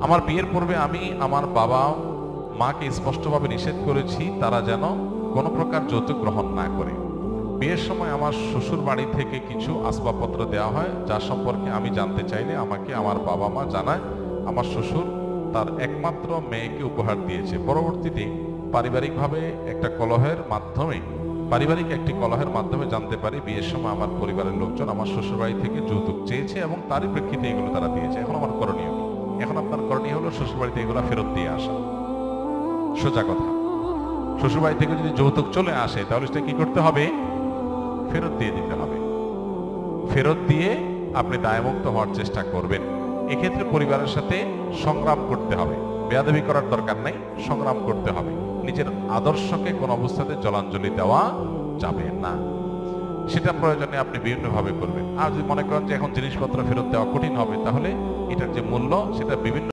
আমার বিয়ের পূর্বে আমি আমার বাবা মাকে স্পষ্টভাবে নিষেধ করেছি তারা যেন কোনো প্রকার যৌতুক গ্রহণ না করে। বিয়ের সময় আমার শ্বশুর বাড়ি থেকে কিছু আসবাবপত্র দেওয়া হয়, যা সম্পর্কে আমি জানতে চাইলে আমাকে আমার বাবা মা জানায় আমার শ্বশুর তার একমাত্র মেয়েকে উপহার দিয়েছে। পরবর্তীতে পারিবারিক একটি কলহের মাধ্যমে জানতে পারি বিয়ের সময় আমার পরিবারের লোকজন আমার শ্বশুর বাড়ি থেকে যৌতুক চেয়েছে এবং তারই প্রেক্ষিতে এগুলো তারা দিয়েছে। এখন আমার করণীয় কি? এখন আপনার করণীয় হলো শ্বশুর বাড়িতে এগুলো ফেরত দিয়ে আসা। সোজা কথা, শ্বশুর বাড়ি থেকে যদি যৌতুক চলে আসে তাহলে সেটা কি করতে হবে? ফেরত দিয়ে দিতে হবে। ফেরত দিয়ে আপনি দায়মুক্ত হওয়ার চেষ্টা করবেন। এক্ষেত্রে পরিবারের সাথে সংগ্রাম করতে হবে, বেয়াদবি করার দরকার নাই, সংগ্রাম করতে হবে। নিজের আদর্শকে কোন অবস্থাতে জলাঞ্জলি দেওয়া যাবে না। সেটা প্রয়োজনে আপনি বিভিন্নভাবে করবেন। আর যদি মনে করেন যে এখন জিনিসপত্র ফেরত দেওয়া কঠিন হবে, তাহলে এটার যে মূল্য সেটা বিভিন্ন